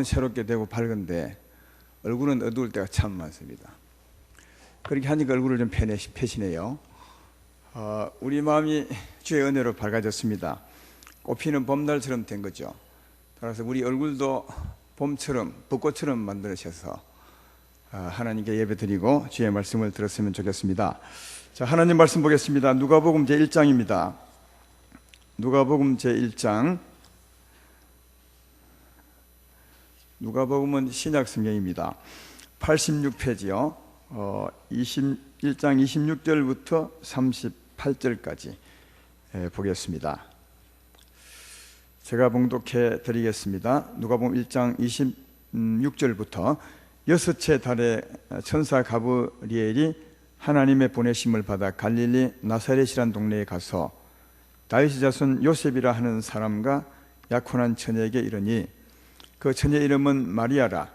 새롭게 되고 밝은데 얼굴은 어두울 때가 참 많습니다. 그렇게 하니까 얼굴을 좀 펴시네요. 우리 마음이 주의 은혜로 밝아졌습니다. 꽃피는 봄날처럼 된 거죠. 따라서 우리 얼굴도 봄처럼 벚꽃처럼 만드셔서 하나님께 예배드리고 주의 말씀을 들었으면 좋겠습니다. 자, 하나님 말씀 보겠습니다. 누가복음 제1장입니다. 누가복음 제1장. 누가복음은 신약 성경입니다. 86페이지요. 21장 26절부터 38절까지 보겠습니다. 제가 봉독해 드리겠습니다. 누가복음 1장 26절부터 여섯째 달에 천사 가브리엘이 하나님의 보내심을 받아 갈릴리 나사렛이란 동네에 가서 다윗의 자손 요셉이라 하는 사람과 약혼한 처녀에게 이르니 그 처녀 이름은 마리아라.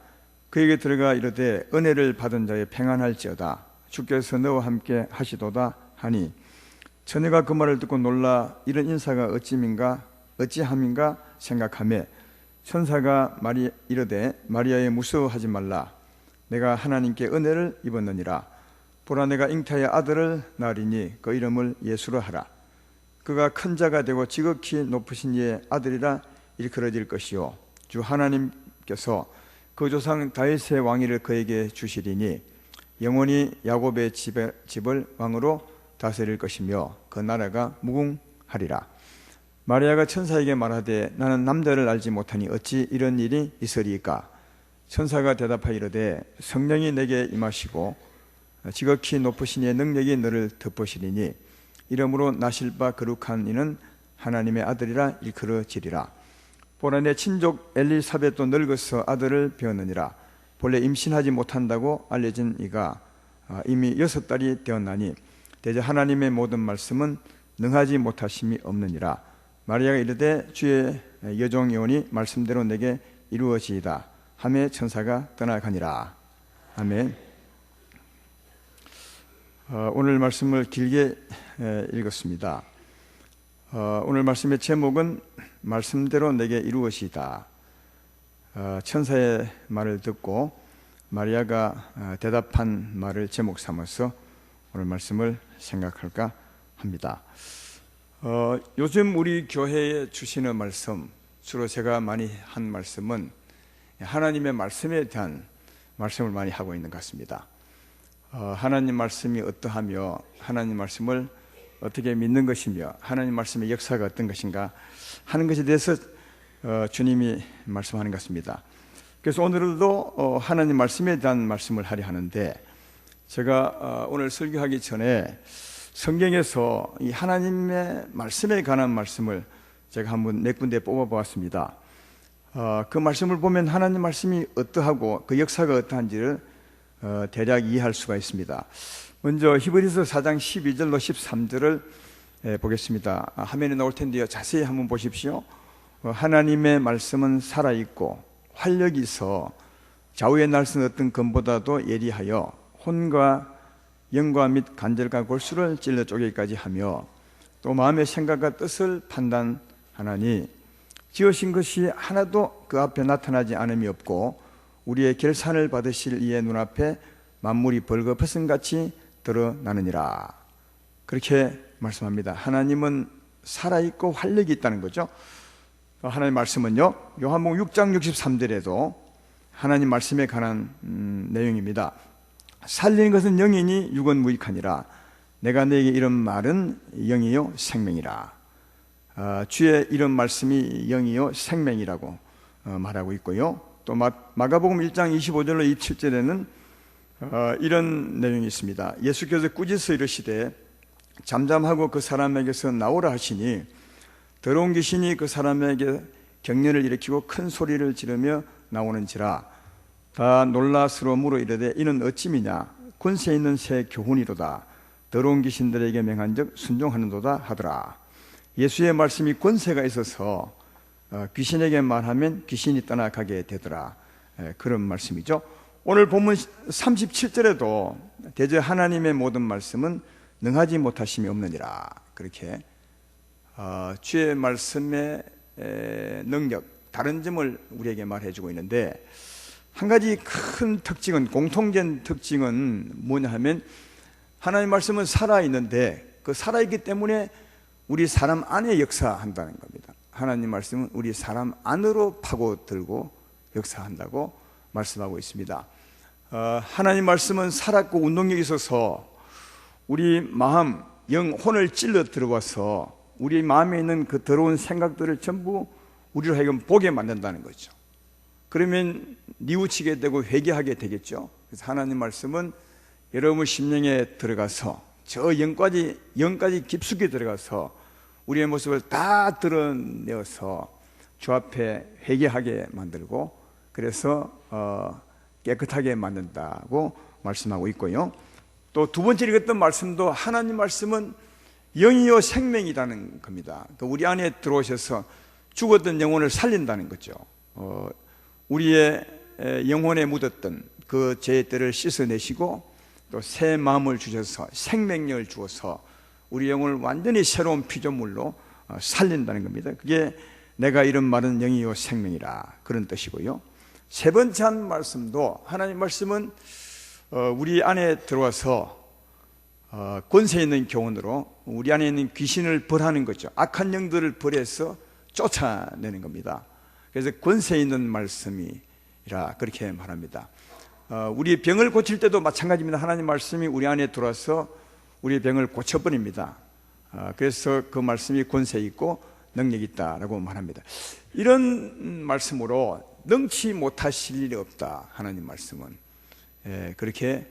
그에게 들어가 이르되 은혜를 받은 자의 평안할지어다. 주께서 너와 함께 하시도다 하니 처녀가 그 말을 듣고 놀라 이런 인사가 어찌함인가 생각하며 천사가 이르되 마리아에 무서워하지 말라. 내가 하나님께 은혜를 입었느니라. 보라 내가 잉태하여 아들을 낳으리니 그 이름을 예수로 하라. 그가 큰 자가 되고 지극히 높으신 이의 아들이라 일컬어질 것이요 주 하나님께서 그 조상 다윗의 왕위를 그에게 주시리니 영원히 야곱의 집을 왕으로 다스릴 것이며 그 나라가 무궁하리라. 마리아가 천사에게 말하되 나는 남자를 알지 못하니 어찌 이런 일이 있으리까? 천사가 대답하여 이르되 성령이 내게 임하시고 지극히 높으신 이의 능력이 너를 덮으시리니 이러므로 나실 바 거룩한 이는 하나님의 아들이라 일컬어지리라. 보라 내 친족 엘리사벳도 늙어서 아들을 배었느니라. 본래 임신하지 못한다고 알려진 이가 이미 6달이 되었나니 대저 하나님의 모든 말씀은 능하지 못하심이 없느니라. 마리아가 이르되 주의 여종 요원이 말씀대로 내게 이루어지이다 하매 천사가 떠나가니라. 아멘. 오늘 말씀을 길게 읽었습니다. 오늘 말씀의 제목은 말씀대로 내게 이루어지이다. 천사의 말을 듣고 마리아가 대답한 말을 제목 삼아서 오늘 말씀을 생각할까 합니다. 요즘 우리 교회에 주시는 말씀, 주로 제가 많이 한 말씀은 하나님의 말씀에 대한 말씀을 많이 하고 있는 것 같습니다. 하나님 말씀이 어떠하며 하나님 말씀을 어떻게 믿는 것이며 하나님 말씀의 역사가 어떤 것인가 하는 것에 대해서 주님이 말씀하는 것 같습니다. 그래서 오늘도 하나님 말씀에 대한 말씀을 하려 하는데 제가 오늘 설교하기 전에 성경에서 이 하나님의 말씀에 관한 말씀을 제가 한번 4군데 뽑아보았습니다. 그 말씀을 보면 하나님 말씀이 어떠하고 그 역사가 어떠한지를 대략 이해할 수가 있습니다. 먼저 히브리서 4장 12절로 13절을 보겠습니다. 화면에 나올 텐데요. 자세히 한번 보십시오. 하나님의 말씀은 살아있고 활력이 있어 좌우의 날선 어떤 검보다도 예리하여 혼과 영과 및 관절과 골수를 찔러 쪼개기까지 하며 또 마음의 생각과 뜻을 판단하나니 지으신 것이 하나도 그 앞에 나타나지 않음이 없고 우리의 결산을 받으실 이의 눈앞에 만물이 벌거벗은같이 드러나느니라. 그렇게 말씀합니다. 하나님은 살아있고 활력이 있다는 거죠. 하나님 말씀은요 요한복음 6장 63절에도 하나님 말씀에 관한 내용입니다. 살리는 것은 영이니 육은 무익하니라. 내가 너에게 이런 말은 영이요 생명이라. 주의 이런 말씀이 영이요 생명이라고 말하고 있고요. 또 마가복음 1장 25절로 27절에는 이런 내용이 있습니다. 예수께서 꾸짖어 이르시되 잠잠하고 그 사람에게서 나오라 하시니 더러운 귀신이 그 사람에게 경련을 일으키고 큰 소리를 지르며 나오는지라. 다 놀라스러움으로 이르되 이는 어찌미냐 권세 있는 새 교훈이로다. 더러운 귀신들에게 명한즉 순종하는도다 하더라. 예수의 말씀이 권세가 있어서 귀신에게 말하면 귀신이 떠나가게 되더라. 그런 말씀이죠. 오늘 본문 37절에도 대저 하나님의 모든 말씀은 능하지 못하심이 없느니라. 그렇게 주의 말씀의 능력, 다른 점을 우리에게 말해주고 있는데, 한 가지 큰 특징은, 공통된 특징은 뭐냐 하면, 하나님 말씀은 살아있는데 그 살아있기 때문에 우리 사람 안에 역사한다는 겁니다. 하나님 말씀은 우리 사람 안으로 파고들고 역사한다고 말씀하고 있습니다. 하나님 말씀은 살았고 운동력이 있어서 우리 마음, 영혼을 찔러 들어와서 우리 마음에 있는 그 더러운 생각들을 전부 우리로 하여금 보게 만든다는 거죠. 그러면 뉘우치게 되고 회개하게 되겠죠. 그래서 하나님 말씀은 여러분 심령에 들어가서 저 영까지 깊숙이 들어가서 우리의 모습을 다 드러내어서 주 앞에 회개하게 만들고, 그래서 깨끗하게 만든다고 말씀하고 있고요. 또 두 번째 읽었던 말씀도 하나님 말씀은 영이요 생명이라는 겁니다. 우리 안에 들어오셔서 죽었던 영혼을 살린다는 거죠. 우리의 영혼에 묻었던 그 죄들을 씻어내시고 또 새 마음을 주셔서 생명력을 주어서 우리 영혼을 완전히 새로운 피조물로 살린다는 겁니다. 그게 내가 이런 말은 영이요 생명이라, 그런 뜻이고요. 세 번째 한 말씀도, 하나님 말씀은 우리 안에 들어와서 권세 있는 교훈으로 우리 안에 있는 귀신을 벌하는 거죠. 악한 영들을 벌해서 쫓아내는 겁니다. 그래서 권세 있는 말씀이라 그렇게 말합니다. 우리 병을 고칠 때도 마찬가지입니다. 하나님 말씀이 우리 안에 들어와서 우리 병을 고쳐버립니다. 그래서 그 말씀이 권세 있고 능력 있다라고 말합니다. 이런 말씀으로 능치 못하실 일이 없다. 하나님 말씀은 그렇게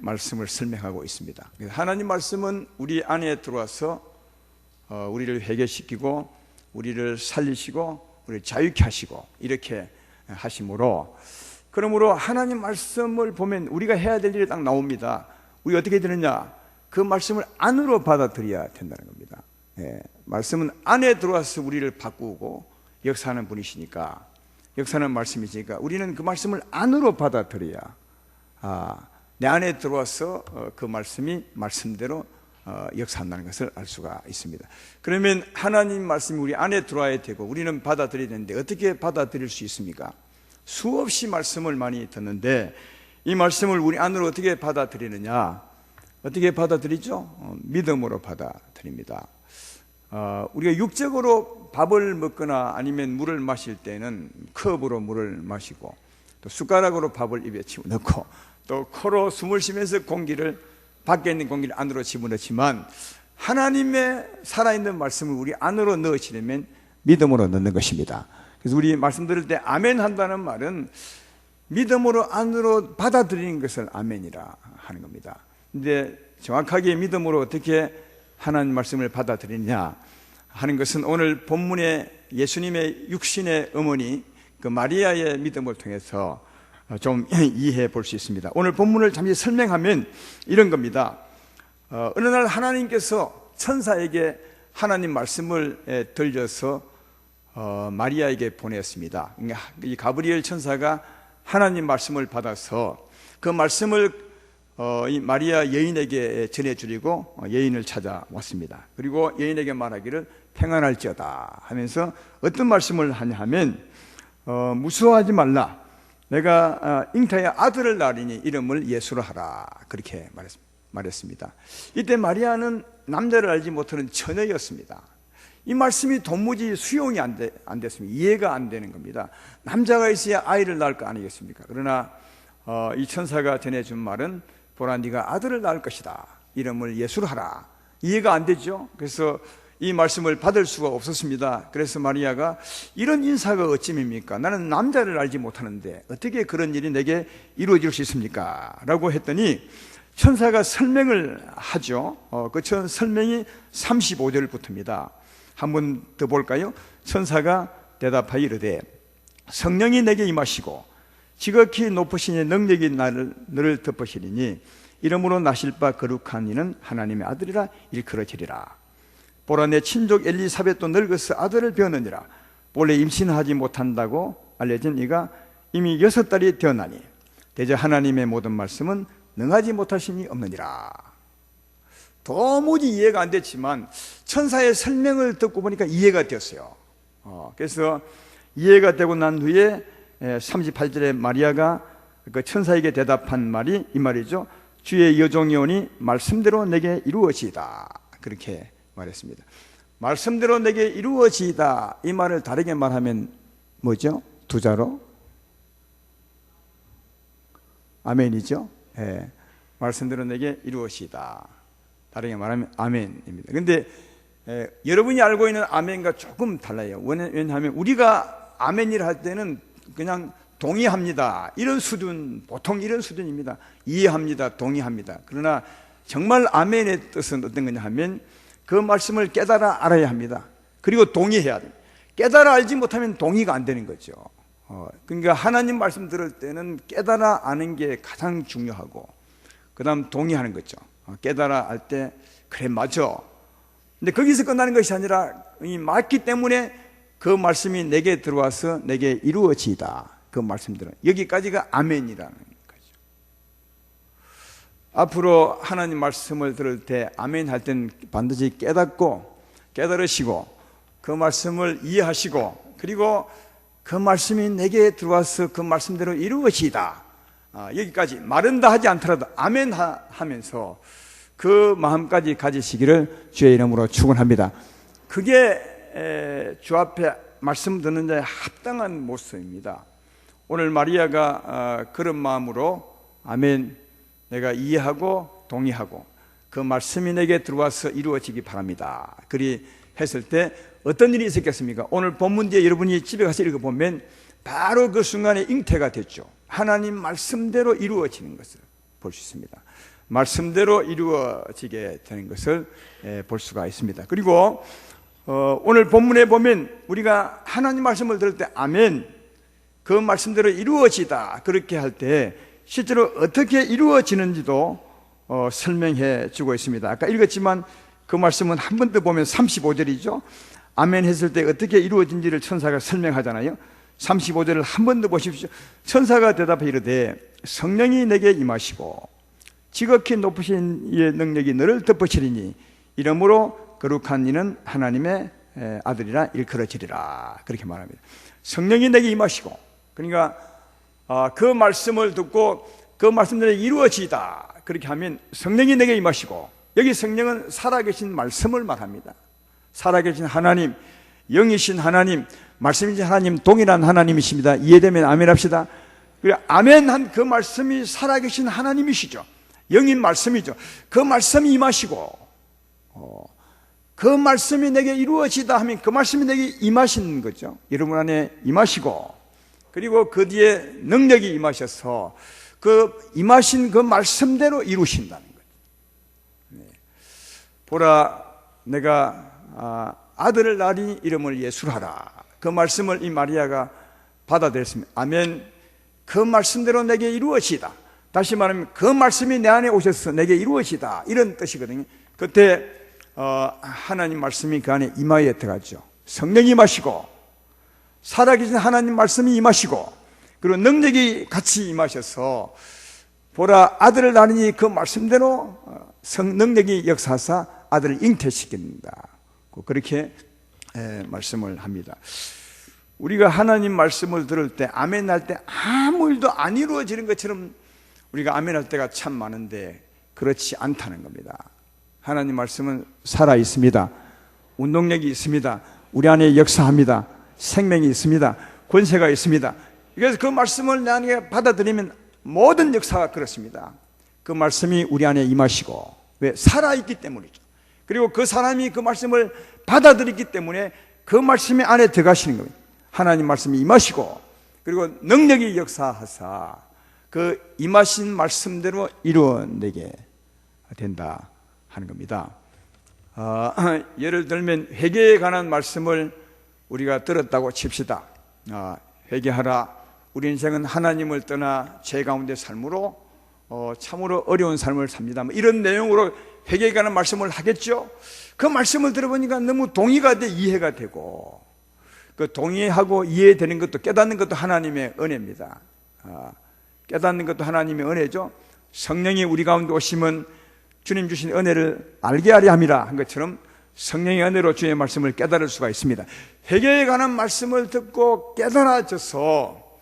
말씀을 설명하고 있습니다. 하나님 말씀은 우리 안에 들어와서 우리를 회개시키고 우리를 살리시고 우리를 자유케 하시고 이렇게 하심으로, 그러므로 하나님 말씀을 보면 우리가 해야 될 일이 딱 나옵니다. 우리 어떻게 되느냐? 그 말씀을 안으로 받아들여야 된다는 겁니다. 말씀은 안에 들어와서 우리를 바꾸고 역사하는 분이시니까, 역사하는 말씀이시니까 우리는 그 말씀을 안으로 받아들여야 내 안에 들어와서 그 말씀이 말씀대로 역사한다는 것을 알 수가 있습니다. 그러면 하나님 말씀이 우리 안에 들어와야 되고 우리는 받아들여야 되는데 어떻게 받아들일 수 있습니까? 수없이 말씀을 많이 듣는데 이 말씀을 우리 안으로 어떻게 받아들이느냐? 어떻게 받아들이죠? 믿음으로 받아들입니다. 우리가 육적으로 밥을 먹거나 아니면 물을 마실 때는 컵으로 물을 마시고 또 숟가락으로 밥을 입에 집어넣고 또 코로 숨을 쉬면서 밖에 있는 공기를 안으로 집어넣지만, 하나님의 살아있는 말씀을 우리 안으로 넣으시려면 믿음으로 넣는 것입니다. 그래서 우리 말씀 들을 때 아멘 한다는 말은 믿음으로 안으로 받아들이는 것을 아멘이라 하는 겁니다. 근데 정확하게 믿음으로 어떻게 하나님 말씀을 받아들이냐 하는 것은 오늘 본문에 예수님의 육신의 어머니 그 마리아의 믿음을 통해서 좀 이해해 볼 수 있습니다. 오늘 본문을 잠시 설명하면 이런 겁니다. 어느 날 하나님께서 천사에게 하나님 말씀을 들려서 마리아에게 보냈습니다. 이 가브리엘 천사가 하나님 말씀을 받아서 그 말씀을 이 마리아 여인에게 전해주려고 여인을 찾아왔습니다. 그리고 여인에게 말하기를 평안할지어다 하면서 어떤 말씀을 하냐 하면 무서워하지 말라, 내가 잉타의 아들을 낳으리니 이름을 예수로 하라, 그렇게 말했습니다. 이때 마리아는 남자를 알지 못하는 처녀였습니다. 이 말씀이 도무지 수용이 안 됐습니다. 이해가 안 되는 겁니다. 남자가 있어야 아이를 낳을 거 아니겠습니까? 그러나 이 천사가 전해준 말은 보라, 네가 아들을 낳을 것이다, 이름을 예수로 하라. 이해가 안 되죠. 그래서 이 말씀을 받을 수가 없었습니다. 그래서 마리아가 이런 인사가 어찌입니까? 나는 남자를 알지 못하는데 어떻게 그런 일이 내게 이루어질 수 있습니까? 라고 했더니 천사가 설명을 하죠. 그 설명이 35절부터입니다. 한번 더 볼까요? 천사가 대답하여 이르되 성령이 내게 임하시고 지극히 높으신 능력이 너를 덮으시리니 이러므로 나실 바 거룩한 이는 하나님의 아들이라 일컬어지리라. 보라, 내 친족 엘리사벳도 늙어서 아들을 배우느니라. 본래 임신하지 못한다고 알려진 이가 이미 6달이 되었나니 대저 하나님의 모든 말씀은 능하지 못하심이 없느니라. 도무지 이해가 안 됐지만 천사의 설명을 듣고 보니까 이해가 되었어요. 그래서 이해가 되고 난 후에 38절에 마리아가 그 천사에게 대답한 말이 이 말이죠. 주의 여종이 오니 말씀대로 내게 이루어지이다. 그렇게 말했습니다. 말씀대로 내게 이루어지이다. 이 말을 다르게 말하면 뭐죠? 두 자로 아멘이죠. 말씀대로 내게 이루어지이다. 다르게 말하면 아멘입니다. 그런데 여러분이 알고 있는 아멘과 조금 달라요. 왜냐하면 우리가 아멘이라 할 때는 그냥 동의합니다, 이런 수준, 보통 이런 수준입니다. 이해합니다, 동의합니다. 그러나 정말 아멘의 뜻은 어떤 거냐 하면 그 말씀을 깨달아 알아야 합니다. 그리고 동의해야 됩니다. 깨달아 알지 못하면 동의가 안 되는 거죠. 그러니까 하나님 말씀 들을 때는 깨달아 아는 게 가장 중요하고, 그 다음 동의하는 거죠. 깨달아 알 때 그래 맞아. 근데 거기서 끝나는 것이 아니라 이 맞기 때문에 그 말씀이 내게 들어와서 내게 이루어지다. 그 말씀들은 여기까지가 아멘이라는 거죠. 앞으로 하나님 말씀을 들을 때 아멘 할 때는 반드시 깨달으시고 그 말씀을 이해하시고, 그리고 그 말씀이 내게 들어와서 그 말씀대로 이루어지다. 여기까지 말은 다 하지 않더라도 아멘 하면서 그 마음까지 가지시기를 주의 이름으로 축원합니다. 그게 주 앞에 말씀 듣는 자의 합당한 모습입니다. 오늘 마리아가 그런 마음으로 아멘, 내가 이해하고 동의하고 그 말씀이 내게 들어와서 이루어지기 바랍니다. 그리 했을 때 어떤 일이 있었겠습니까? 오늘 본문 뒤에 여러분이 집에 가서 읽어보면 바로 그 순간에 잉태가 됐죠. 하나님 말씀대로 이루어지는 것을 볼 수 있습니다. 말씀대로 이루어지게 되는 것을 볼 수가 있습니다. 그리고 오늘 본문에 보면 우리가 하나님 말씀을 들을 때 아멘, 그 말씀대로 이루어지다 그렇게 할 때 실제로 어떻게 이루어지는지도 설명해 주고 있습니다. 아까 읽었지만 그 말씀은 한 번 더 보면 35절이죠. 아멘 했을 때 어떻게 이루어진지를 천사가 설명하잖아요. 35절을 한 번 더 보십시오. 천사가 대답해 이르되 성령이 내게 임하시고 지극히 높으신 이의 능력이 너를 덮으시리니 이러므로 거룩한 이는 하나님의 아들이라 일컬어지리라. 그렇게 말합니다. 성령이 내게 임하시고, 그러니까 그 말씀을 듣고 그 말씀대로 이루어지다 그렇게 하면 성령이 내게 임하시고, 여기 성령은 살아계신 말씀을 말합니다. 살아계신 하나님, 영이신 하나님, 말씀이신 하나님, 동일한 하나님이십니다. 이해되면 아멘 합시다. 그래, 아멘한 그 말씀이 살아계신 하나님이시죠. 영인 말씀이죠. 그 말씀이 임하시고, 그 말씀이 내게 이루어지다 하면 그 말씀이 내게 임하신 거죠. 여러분 안에 임하시고, 그리고 그 뒤에 능력이 임하셔서 그 임하신 그 말씀대로 이루신다는 거죠. 네. 보라, 내가 아들을 낳으니 이름을 예수하라. 그 말씀을 이 마리아가 받아들였습니다. 아멘. 그 말씀대로 내게 이루어지다. 다시 말하면 그 말씀이 내 안에 오셔서 내게 이루어지다, 이런 뜻이거든요. 그때 하나님 말씀이 그 안에 임하여 들어가죠. 성령이 임하시고, 살아계신 하나님 말씀이 임하시고, 그리고 능력이 같이 임하셔서 보라 아들을 낳으니 그 말씀대로 능력이 역사하사 아들을 잉태시킨다. 그렇게 말씀을 합니다. 우리가 하나님 말씀을 들을 때 아멘 할 때 아무 일도 안 이루어지는 것처럼 우리가 아멘 할 때가 참 많은데 그렇지 않다는 겁니다. 하나님 말씀은 살아 있습니다. 운동력이 있습니다. 우리 안에 역사합니다. 생명이 있습니다. 권세가 있습니다. 그래서 그 말씀을 내 안에 받아들이면 모든 역사가 그렇습니다. 그 말씀이 우리 안에 임하시고, 왜? 살아있기 때문이죠. 그리고 그 사람이 그 말씀을 받아들이기 때문에 그 말씀이 안에 들어가시는 겁니다. 하나님 말씀이 임하시고, 그리고 능력이 역사하사 그 임하신 말씀대로 이루어내게 된다 하는 겁니다. 예를 들면 회개에 관한 말씀을 우리가 들었다고 칩시다. 회개하라. 우리 인생은 하나님을 떠나 죄 가운데 삶으로 참으로 어려운 삶을 삽니다. 이런 내용으로 회개에 관한 말씀을 하겠죠. 그 말씀을 들어보니까 너무 동의가 돼, 이해가 되고, 그 동의하고 이해되는 것도, 깨닫는 것도 하나님의 은혜입니다. 깨닫는 것도 하나님의 은혜죠. 성령이 우리 가운데 오시면 주님 주신 은혜를 알게 하려 함이라 한 것처럼 성령의 은혜로 주의 말씀을 깨달을 수가 있습니다. 회개에 관한 말씀을 듣고 깨달아져서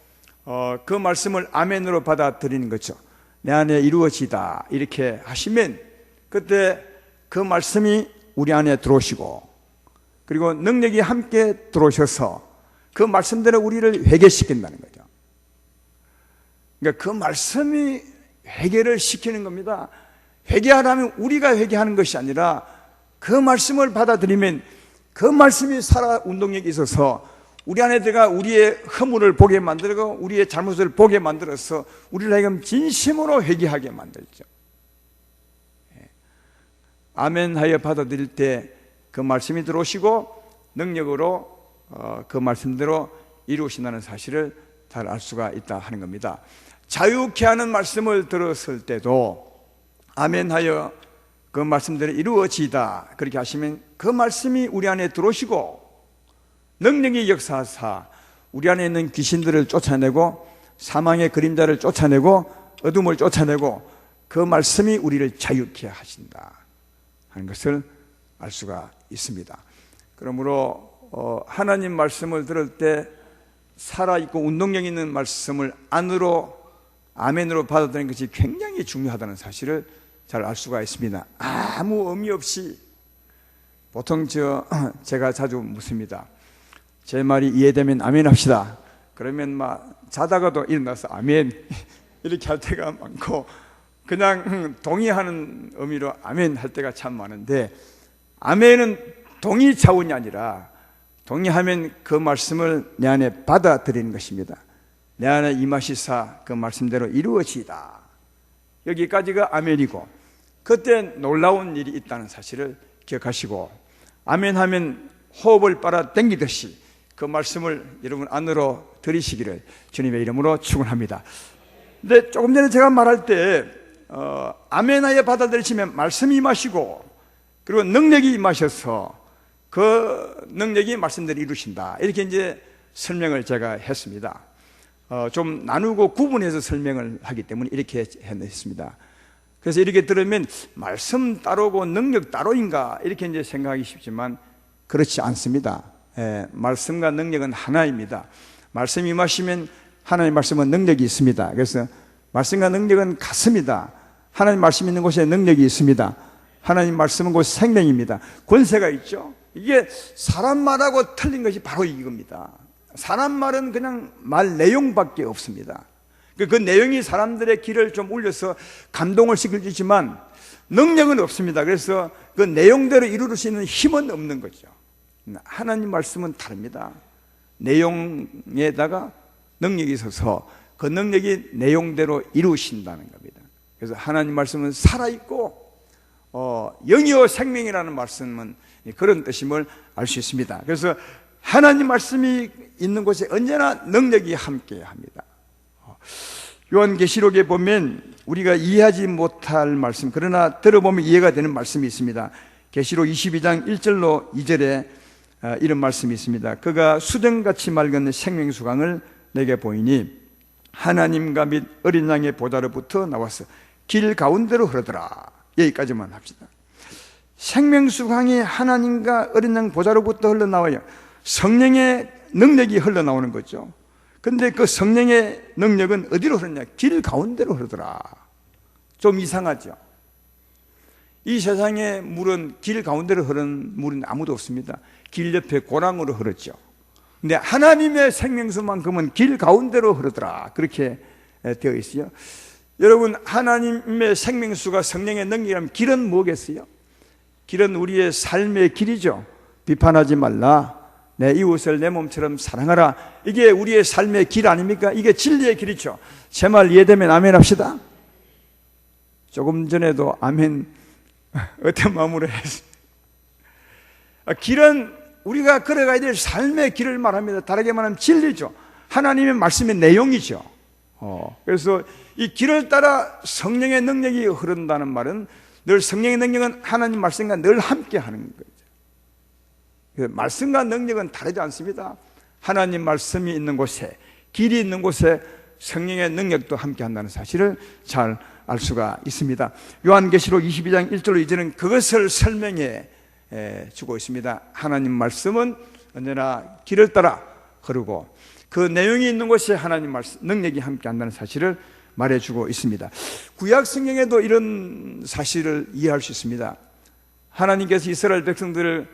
그 말씀을 아멘으로 받아들이는 거죠. 내 안에 이루어지다 이렇게 하시면 그때 그 말씀이 우리 안에 들어오시고, 그리고 능력이 함께 들어오셔서 그 말씀대로 우리를 회개시킨다는 거죠. 그러니까 그 말씀이 회개를 시키는 겁니다. 회개하라면 우리가 회개하는 것이 아니라 그 말씀을 받아들이면 그 말씀이 살아 운동력이 있어서 우리 안에 들어가 우리의 허물을 보게 만들고 우리의 잘못을 보게 만들어서 우리를 하여금 진심으로 회개하게 만들죠. 아멘하여 받아들일 때 그 말씀이 들어오시고 능력으로 그 말씀대로 이루신다는 사실을 잘 알 수가 있다 하는 겁니다. 자유케 하는 말씀을 들었을 때도 아멘하여 그 말씀대로 이루어지다 그렇게 하시면 그 말씀이 우리 안에 들어오시고 능력이 역사하사 우리 안에 있는 귀신들을 쫓아내고 사망의 그림자를 쫓아내고 어둠을 쫓아내고 그 말씀이 우리를 자유케 하신다 하는 것을 알 수가 있습니다. 그러므로 하나님 말씀을 들을 때 살아있고 운동력 있는 말씀을 안으로 아멘으로 받아들이는 것이 굉장히 중요하다는 사실을 잘 알 수가 있습니다. 아무 의미 없이 보통 제가 자주 묻습니다. 제 말이 이해되면 아멘 합시다. 그러면 막 자다가도 일어나서 아멘 이렇게 할 때가 많고, 그냥 동의하는 의미로 아멘 할 때가 참 많은데, 아멘은 동의 차원이 아니라 동의하면 그 말씀을 내 안에 받아들이는 것입니다. 내 안에 임하시사 그 말씀대로 이루어지다. 여기까지가 아멘이고, 그때 놀라운 일이 있다는 사실을 기억하시고, 아멘하면 호흡을 빨아 당기듯이 그 말씀을 여러분 안으로 들이시기를 주님의 이름으로 축원합니다. 근데 조금 전에 제가 말할 때 아멘하여 받아들이시면 말씀이 임하시고 그리고 능력이 임하셔서 그 능력이 말씀대로 이루신다, 이렇게 이제 설명을 제가 했습니다. 좀 나누고 구분해서 설명을 하기 때문에 이렇게 했습니다. 그래서 이렇게 들으면 말씀 따로고 능력 따로인가 이렇게 이제 생각하기 쉽지만 그렇지 않습니다. 말씀과 능력은 하나입니다. 말씀이 임하시면 하나님의 말씀은 능력이 있습니다. 그래서 말씀과 능력은 같습니다. 하나님 말씀 있는 곳에 능력이 있습니다. 하나님 말씀은 곧 생명입니다. 권세가 있죠. 이게 사람 말하고 틀린 것이 바로 이겁니다. 사람 말은 그냥 말 내용밖에 없습니다. 그 내용이 사람들의 귀를 좀 울려서 감동을 시켜주지만 능력은 없습니다. 그래서 그 내용대로 이룰 수 있는 힘은 없는 거죠. 하나님 말씀은 다릅니다. 내용에다가 능력이 있어서 그 능력이 내용대로 이루신다는 겁니다. 그래서 하나님 말씀은 살아있고 영이요 생명이라는 말씀은 그런 뜻임을 알 수 있습니다. 그래서 하나님 말씀이 있는 곳에 언제나 능력이 함께 합니다. 요한계시록에 보면 우리가 이해하지 못할 말씀, 그러나 들어보면 이해가 되는 말씀이 있습니다. 계시록 22장 1절로 2절에 이런 말씀이 있습니다. 그가 수정같이 맑은 생명수강을 내게 보이니 하나님과 및 어린 양의 보좌로부터 나와서 길 가운데로 흐르더라. 여기까지만 합시다. 생명수강이 하나님과 어린 양 보좌로부터 흘러나와요. 성령의 능력이 흘러나오는 거죠. 근데 그 성령의 능력은 어디로 흐르냐? 길 가운데로 흐르더라. 좀 이상하죠. 이 세상의 물은 길 가운데로 흐르는 물은 아무도 없습니다. 길 옆에 고랑으로 흐르죠. 근데 하나님의 생명수만큼은 길 가운데로 흐르더라, 그렇게 되어 있어요. 여러분, 하나님의 생명수가 성령의 능력이라면 길은 뭐겠어요? 길은 우리의 삶의 길이죠. 비판하지 말라, 내 이웃을 내 몸처럼 사랑하라. 이게 우리의 삶의 길 아닙니까? 이게 진리의 길이죠. 제 말 이해되면 아멘 합시다. 조금 전에도 아멘 어떤 마음으로 했어요? 길은 우리가 걸어가야 될 삶의 길을 말합니다. 다르게 말하면 진리죠. 하나님의 말씀의 내용이죠. 그래서 이 길을 따라 성령의 능력이 흐른다는 말은 늘 성령의 능력은 하나님 말씀과 늘 함께 하는 거죠. 말씀과 능력은 다르지 않습니다. 하나님 말씀이 있는 곳에, 길이 있는 곳에 성령의 능력도 함께 한다는 사실을 잘 알 수가 있습니다. 요한계시록 22장 1절로 2절은 그것을 설명해 주고 있습니다. 하나님 말씀은 언제나 길을 따라 흐르고 그 내용이 있는 곳에 하나님 말씀, 능력이 함께한다는 사실을 말해주고 있습니다. 구약 성경에도 이런 사실을 이해할 수 있습니다. 하나님께서 이스라엘 백성들을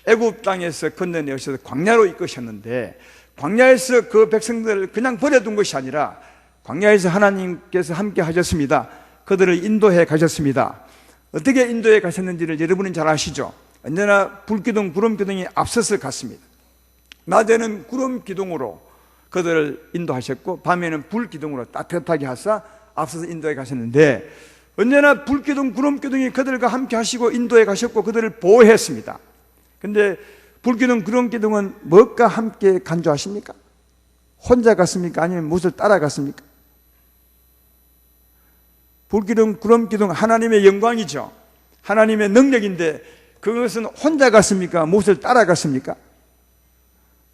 애굽 땅에서 건너내셔서 광야로 이끄셨는데 광야에서 그 백성들을 그냥 버려둔 것이 아니라 광야에서 하나님께서 함께 하셨습니다. 그들을 인도해 가셨습니다. 어떻게 인도해 가셨는지를 여러분은 잘 아시죠? 언제나 불기둥, 구름기둥이 앞서서 갔습니다. 낮에는 구름기둥으로 그들을 인도하셨고 밤에는 불기둥으로 따뜻하게 하사 앞서서 인도해 가셨는데 언제나 불기둥, 구름기둥이 그들과 함께 하시고 인도해 가셨고 그들을 보호했습니다. 그런데 불기둥, 구름기둥은 무엇과 함께 간주하십니까? 혼자 갔습니까? 아니면 무엇을 따라갔습니까? 불기둥, 구름기둥 하나님의 영광이죠. 하나님의 능력인데 그것은 혼자 갔습니까? 무엇을 따라갔습니까?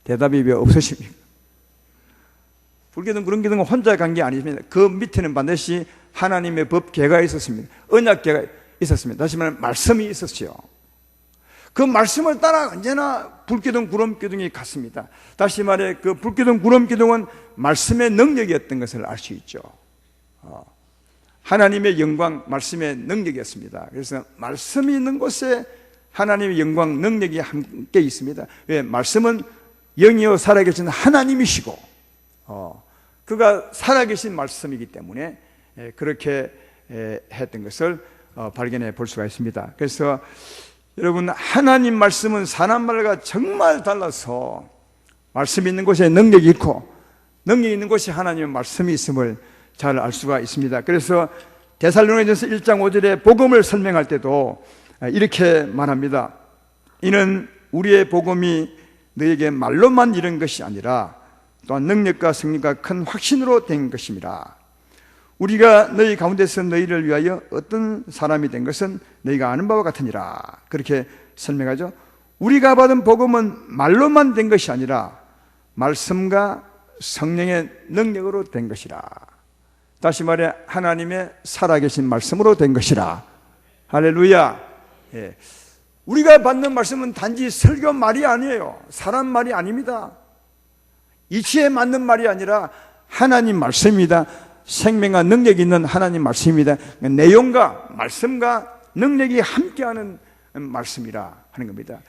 대답이 왜 없으십니까? 불기둥, 구름기둥은 혼자 간 게 아닙니다. 그 밑에는 반드시 하나님의 법궤가 있었습니다. 언약궤가 있었습니다. 다시 말하면 말씀이 있었죠. 그 말씀을 따라 언제나 불기둥, 구름기둥이 갔습니다. 다시 말해 그 불기둥, 구름기둥은 말씀의 능력이었던 것을 알 수 있죠. 하나님의 영광, 말씀의 능력이었습니다. 그래서 말씀이 있는 곳에 하나님의 영광, 능력이 함께 있습니다. 왜? 말씀은 영이요 살아계신 하나님이시고 그가 살아계신 말씀이기 때문에 그렇게 했던 것을 발견해 볼 수가 있습니다. 그래서 여러분, 하나님 말씀은 사람 말과 정말 달라서 말씀이 있는 곳에 능력이 있고 능력이 있는 곳에 하나님의 말씀이 있음을 잘 알 수가 있습니다. 그래서 데살로니가전서 1장 5절에 복음을 설명할 때도 이렇게 말합니다. 이는 우리의 복음이 너에게 말로만 이른 것이 아니라 또한 능력과 승리가 큰 확신으로 된 것입니다. 우리가 너희 가운데서 너희를 위하여 어떤 사람이 된 것은 너희가 아는 바와 같으니라. 그렇게 설명하죠. 우리가 받은 복음은 말로만 된 것이 아니라 말씀과 성령의 능력으로 된 것이라. 다시 말해 하나님의 살아계신 말씀으로 된 것이라. 할렐루야. 예. 우리가 받는 말씀은 단지 설교 말이 아니에요. 사람 말이 아닙니다. 이치에 맞는 말이 아니라 하나님 말씀입니다. 생명과 능력이 있는 하나님 말씀입니다. 내용과 말씀과 능력이 함께하는 말씀이라 하는 겁니다.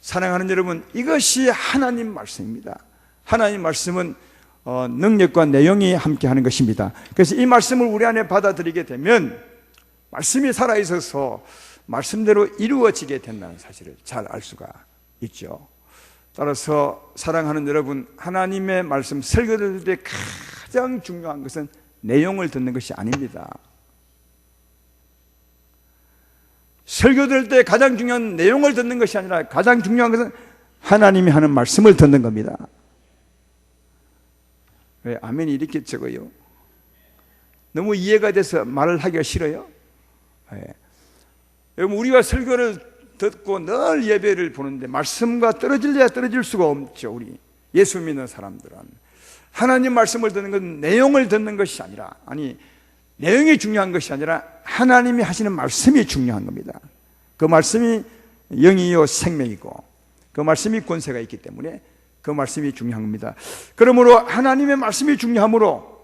사랑하는 여러분, 이것이 하나님 말씀입니다. 하나님 말씀은 능력과 내용이 함께하는 것입니다. 그래서 이 말씀을 우리 안에 받아들이게 되면 말씀이 살아있어서 말씀대로 이루어지게 된다는 사실을 잘 알 수가 있죠. 따라서 사랑하는 여러분, 하나님의 말씀 설교를 들 때 가장 중요한 것은 내용을 듣는 것이 아닙니다. 설교 들을 때 가장 중요한 내용을 듣는 것이 아니라 가장 중요한 것은 하나님이 하는 말씀을 듣는 겁니다. 왜 아멘이 이렇게 적어요? 너무 이해가 돼서 말을 하기가 싫어요? 네. 여러분, 우리가 설교를 듣고 늘 예배를 보는데 말씀과 떨어질래야 떨어질 수가 없죠. 우리 예수 믿는 사람들은 하나님 말씀을 듣는 건 내용을 듣는 것이 아니라, 내용이 중요한 것이 아니라 하나님이 하시는 말씀이 중요한 겁니다. 그 말씀이 영이요 생명이고 그 말씀이 권세가 있기 때문에 그 말씀이 중요한 겁니다. 그러므로 하나님의 말씀이 중요하므로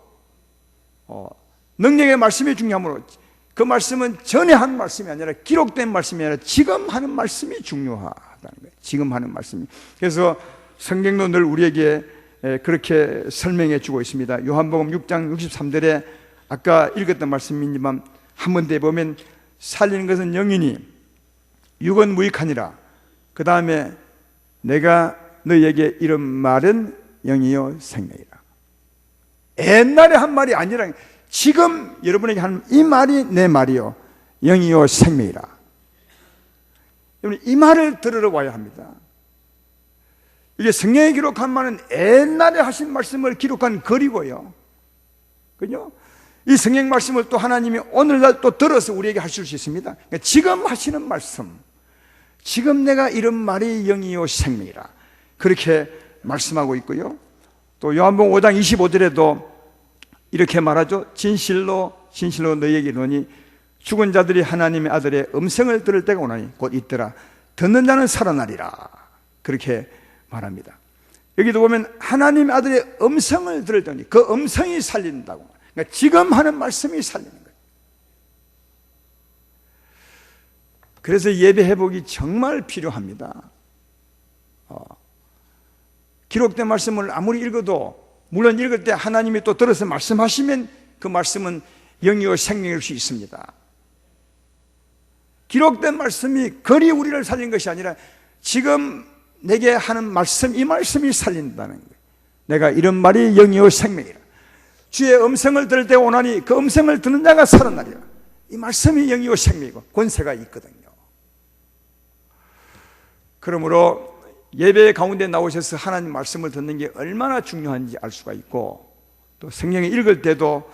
능력의 말씀이 중요하므로 그 말씀은 전에 한 말씀이 아니라 기록된 말씀이 아니라 지금 하는 말씀이 중요하다는 거예요. 지금 하는 말씀이. 그래서 성경도 늘 우리에게 그렇게 설명해 주고 있습니다. 요한복음 6장 63절에 아까 읽었던 말씀이지만 한 번 더 보면 살리는 것은 영이니 육은 무익하니라. 그 다음에 내가 너희에게 이런 말은 영이요 생명이라. 옛날에 한 말이 아니라 지금 여러분에게 하는 이 말이 내 말이요 영이요 생명이라. 여러분, 이 말을 들으러 와야 합니다. 이게 성경에 기록한 말은 옛날에 하신 말씀을 기록한 글이고요. 그죠? 이 성경 말씀을 또 하나님이 오늘날 또 들어서 우리에게 하실 수 있습니다. 그러니까 지금 하시는 말씀, 지금 내가 이런 말이 영이요 생명이라 그렇게 말씀하고 있고요. 또 요한복음 5장 25절에도 이렇게 말하죠. 진실로 진실로 너희에게 이르노니 죽은 자들이 하나님의 아들의 음성을 들을 때가 오나니 곧 있더라. 듣는 자는 살아나리라. 그렇게 말합니다. 여기도 보면 하나님의 아들의 음성을 들을 때니 그 음성이 살린다고. 그러니까 지금 하는 말씀이 살리는 거예요. 그래서 예배 회복이 정말 필요합니다. 기록된 말씀을 아무리 읽어도, 물론 읽을 때 하나님이 또 들어서 말씀하시면 그 말씀은 영이요 생명일 수 있습니다. 기록된 말씀이 거리 우리를 살린 것이 아니라 지금 내게 하는 말씀, 이 말씀이 살린다는 거예요. 내가 이런 말이 영이요 생명이라. 주의 음성을 들을 때 오나니 그 음성을 듣는 자가 살아나리라. 이 말씀이 영이요 생명이고 권세가 있거든요. 그러므로 예배 가운데 나오셔서 하나님 말씀을 듣는 게 얼마나 중요한지 알 수가 있고, 또 성경에 읽을 때도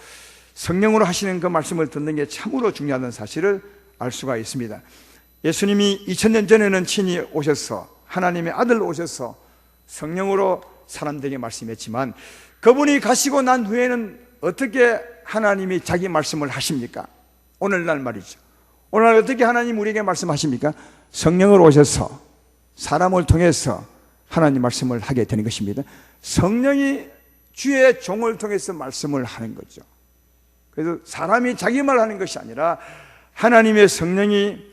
성령으로 하시는 그 말씀을 듣는 게 참으로 중요하다는 사실을 알 수가 있습니다. 예수님이 2000년 전에는 친히 오셔서 하나님의 아들로 오셔서 성령으로 사람들에게 말씀했지만, 그분이 가시고 난 후에는 어떻게 하나님이 자기 말씀을 하십니까? 오늘날 말이죠. 오늘 어떻게 하나님 우리에게 말씀하십니까? 성령으로 오셔서 사람을 통해서 하나님 말씀을 하게 되는 것입니다. 성령이 주의 종을 통해서 말씀을 하는 거죠. 그래서 사람이 자기 말 하는 것이 아니라 하나님의 성령이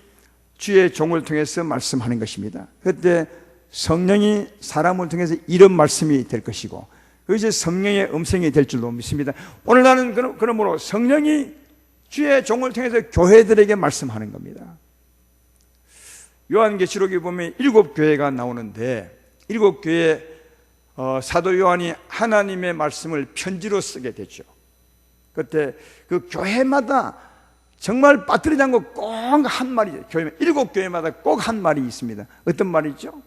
주의 종을 통해서 말씀하는 것입니다. 그때 성령이 사람을 통해서 이런 말씀이 될 것이고, 그것이 성령의 음성이 될 줄로 믿습니다. 오늘 나는 그러므로 성령이 주의 종을 통해서 교회들에게 말씀하는 겁니다. 요한계시록에 보면 7교회가 나오는데, 7교회 사도 요한이 하나님의 말씀을 편지로 쓰게 되죠. 그때 그 교회마다 정말 빠뜨리지 않고 꼭 한 말이, 7교회마다 꼭 한 말이 있습니다. 어떤 말이죠?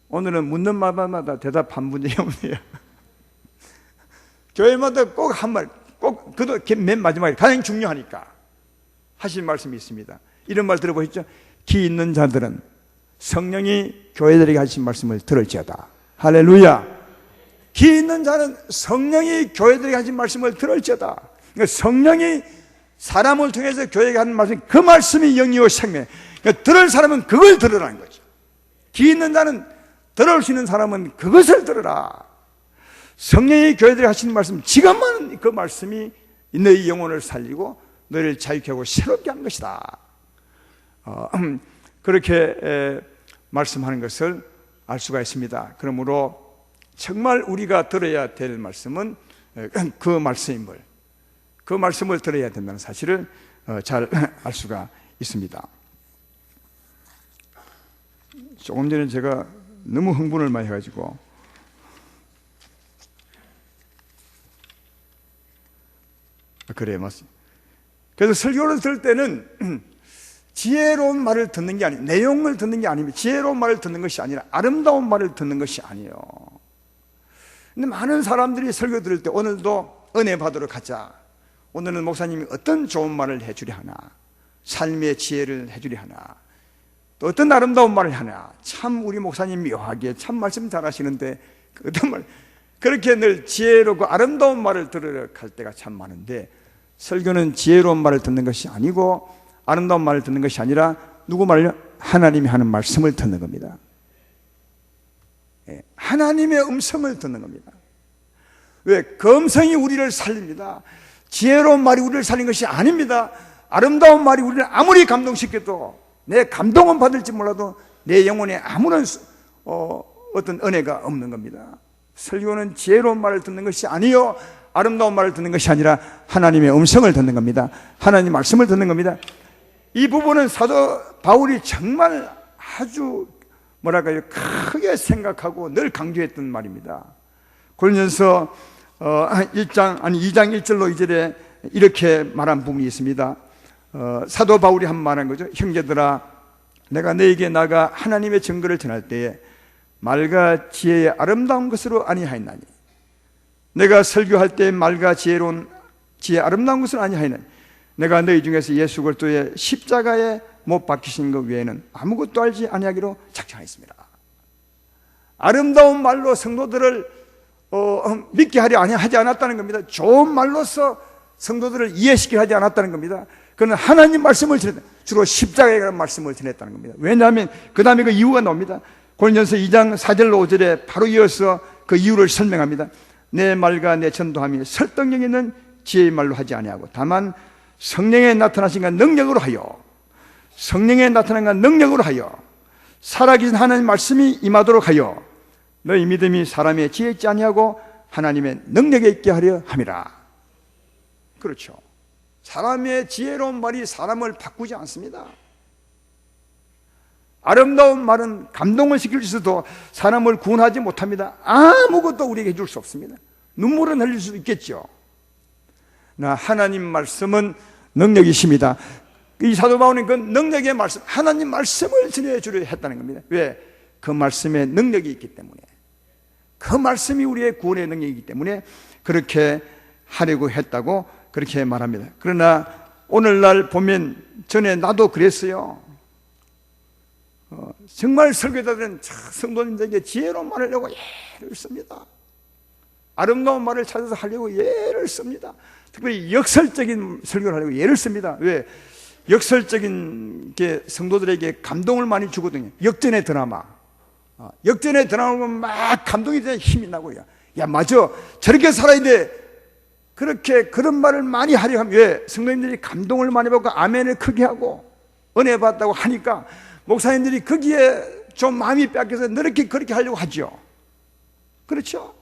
오늘은 묻는 말마다 대답 한 분이 없네요. 교회마다 꼭 한 말, 꼭, 그도 맨 마지막에 가장 중요하니까 하신 말씀이 있습니다. 이런 말 들어보셨죠? 기 있는 자들은 성령이 교회들에게 하신 말씀을 들을지어다. 할렐루야. 기 있는 자는 성령이 교회들에게 하신 말씀을 들을지어다. 그러니까 성령이 사람을 통해서 교회에게 하는 말씀, 그 말씀이 영이요 생명. 그러니까 들을 사람은 그걸 들으라는 거죠. 기 있는 자는, 들을 수 있는 사람은 그것을 들으라. 성령이 교회들에게 하시는 말씀, 지금은 그 말씀이 너희 영혼을 살리고 너희를 자유케 하고 새롭게 하는 것이다. 그렇게 말씀하는 것을 알 수가 있습니다. 그러므로 정말 우리가 들어야 될 말씀은 그 말씀임을, 그 말씀을 들어야 된다는 사실을 잘 알 수가 있습니다. 조금 전에 제가 너무 흥분을 많이 해가지고 그래요, 맞습니다. 그래서 설교를 들을 때는 지혜로운 말을 듣는 게 아니에요. 내용을 듣는 게 아닙니다. 지혜로운 말을 듣는 것이 아니라 아름다운 말을 듣는 것이 아니에요. 근데 많은 사람들이 설교 들을 때 오늘도 은혜 받으러 가자, 오늘은 목사님이 어떤 좋은 말을 해주려 하나, 삶의 지혜를 해주려 하나, 또 어떤 아름다운 말을 하나, 참 우리 목사님 묘하게 참 말씀 잘하시는데 어떤 말, 그렇게 늘 지혜롭고 아름다운 말을 들으러 갈 때가 참 많은데, 설교는 지혜로운 말을 듣는 것이 아니고 아름다운 말을 듣는 것이 아니라 누구 말을요? 하나님이 하는 말씀을 듣는 겁니다. 하나님의 음성을 듣는 겁니다. 왜? 그 음성이 우리를 살립니다. 지혜로운 말이 우리를 살린 것이 아닙니다. 아름다운 말이 우리를 아무리 감동시켜도, 내 감동은 받을지 몰라도 내 영혼에 아무런 어떤 은혜가 없는 겁니다. 설교는 지혜로운 말을 듣는 것이 아니요, 아름다운 말을 듣는 것이 아니라 하나님의 음성을 듣는 겁니다. 하나님 말씀을 듣는 겁니다. 이 부분은 사도 바울이 정말 아주 뭐랄까요, 크게 생각하고 늘 강조했던 말입니다. 고린도전서 2장 1절로 2절에 이렇게 말한 부분이 있습니다. 사도 바울이 한 말한 거죠. 형제들아, 내가 너에게 나가 하나님의 증거를 전할 때에 말과 지혜의 아름다운 것으로 아니하였나니, 내가 설교할 때 말과 지혜로운 지혜 아름다운 것은 아니하였나니, 내가 너희 중에서 예수 그리스도의 십자가에 못 박히신 것 외에는 아무것도 알지 아니하기로 작정하였습니다. 아름다운 말로 성도들을 믿게 하려 하지 않았다는 겁니다. 좋은 말로서 성도들을 이해시키려 하지 않았다는 겁니다. 그는 하나님 말씀을 전했다. 주로 십자가에 관한 말씀을 전했다는 겁니다. 왜냐하면 그 다음에 그 이유가 나옵니다. 고린도전서 2장 4절로 5절에 바로 이어서 그 이유를 설명합니다. 내 말과 내 전도함이 설득력 있는 지혜의 말로 하지 아니하고 다만 성령에 나타나신 것 능력으로 하여, 성령에 나타난 것 능력으로 하여 살아계신 하나님 말씀이 임하도록 하여 너희 믿음이 사람의 지혜 있지 아니하고 하나님의 능력에 있게 하려 함이라. 그렇죠. 사람의 지혜로운 말이 사람을 바꾸지 않습니다. 아름다운 말은 감동을 시킬 수 있어도 사람을 구원하지 못합니다. 아무것도 우리에게 해줄 수 없습니다. 눈물은 흘릴 수도 있겠죠. 나 하나님 말씀은 능력이십니다. 이 사도 바울은 그 능력의 말씀, 하나님 말씀을 전해주려 했다는 겁니다. 왜? 그 말씀에 능력이 있기 때문에, 그 말씀이 우리의 구원의 능력이기 때문에 그렇게 하려고 했다고 그렇게 말합니다. 그러나 오늘날 보면, 전에 나도 그랬어요. 정말 설교자들은 성도님들에게 지혜로운 말을 하려고 예를 씁니다. 아름다운 말을 찾아서 하려고 예를 씁니다. 특별히 역설적인 설교를 하려고 예를 씁니다. 왜? 역설적인 게 성도들에게 감동을 많이 주거든요. 역전의 드라마. 역전의 드라마 보면 막 감동이 되면 힘이 나고요. 야, 맞아. 저렇게 살아야 돼. 그렇게 그런 말을 많이 하려고 하면, 왜? 성도님들이 감동을 많이 받고 아멘을 크게 하고 은혜 받았다고 하니까 목사님들이 거기에 좀 마음이 뺏겨서 그렇게 하려고 하죠. 그렇죠?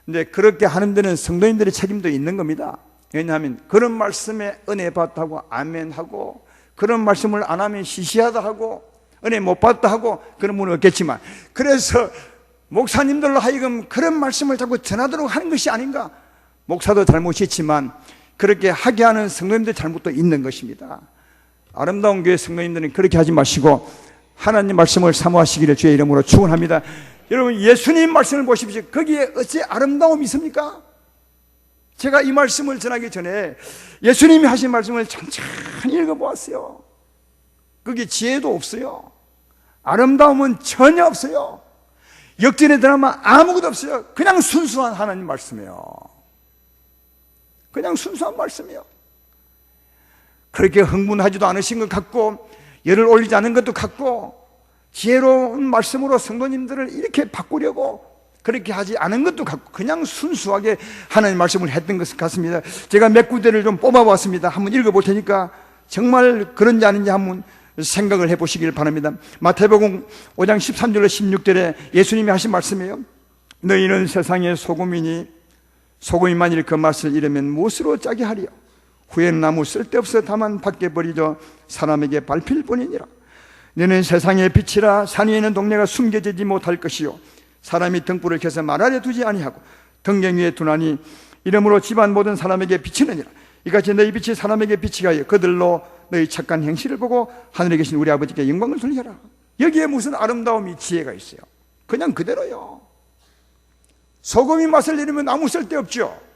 근데 그렇게 하는 데는 성도님들의 책임도 있는 겁니다. 왜냐하면 그런 말씀에 은혜 받다고 아멘하고, 그런 말씀을 안 하면 시시하다 하고 은혜 못 받다 하고 그런 분은 없겠지만, 그래서 목사님들로 하여금 그런 말씀을 자꾸 전하도록 하는 것이 아닌가. 목사도 잘못이 있지만 그렇게 하게 하는 성도님들 잘못도 있는 것입니다. 아름다운 교회 성도님들은 그렇게 하지 마시고 하나님 말씀을 사모하시기를 주의 이름으로 축원합니다. 여러분, 예수님 말씀을 보십시오. 거기에 어찌 아름다움이 있습니까? 제가 이 말씀을 전하기 전에 예수님이 하신 말씀을 천천히 읽어보았어요. 거기에 지혜도 없어요. 아름다움은 전혀 없어요. 역전의 드라마 아무것도 없어요. 그냥 순수한 하나님 말씀이에요. 그냥 순수한 말씀이에요. 그렇게 흥분하지도 않으신 것 같고 열을 올리지 않은 것도 같고, 지혜로운 말씀으로 성도님들을 이렇게 바꾸려고 그렇게 하지 않은 것도 같고, 그냥 순수하게 하나님 말씀을 했던 것 같습니다. 제가 몇 구절을 좀 뽑아봤습니다. 한번 읽어볼 테니까 정말 그런지 아닌지 한번 생각을 해보시길 바랍니다. 마태복음 5장 13절로 16절에 예수님이 하신 말씀이에요. 너희는 세상의 소금이니 소금이 만일 그 맛을 잃으면 무엇으로 짜게 하리요? 후에는 아무 쓸데없어 다만 밖에 버리져 사람에게 밟힐 뿐이니라. 너는 세상의 빛이라. 산 위에 있는 동네가 숨겨지지 못할 것이요 사람이 등불을 켜서 말 아래 두지 아니하고 등경 위에 두나니 이러므로 집안 모든 사람에게 비치느니라. 이같이 너희 빛이 사람에게 비치게 하여 그들로 너희 착한 행실을 보고 하늘에 계신 우리 아버지께 영광을 돌리라. 여기에 무슨 아름다움이 지혜가 있어요? 그냥 그대로요. 소금이 맛을 잃으면 아무 쓸데없죠.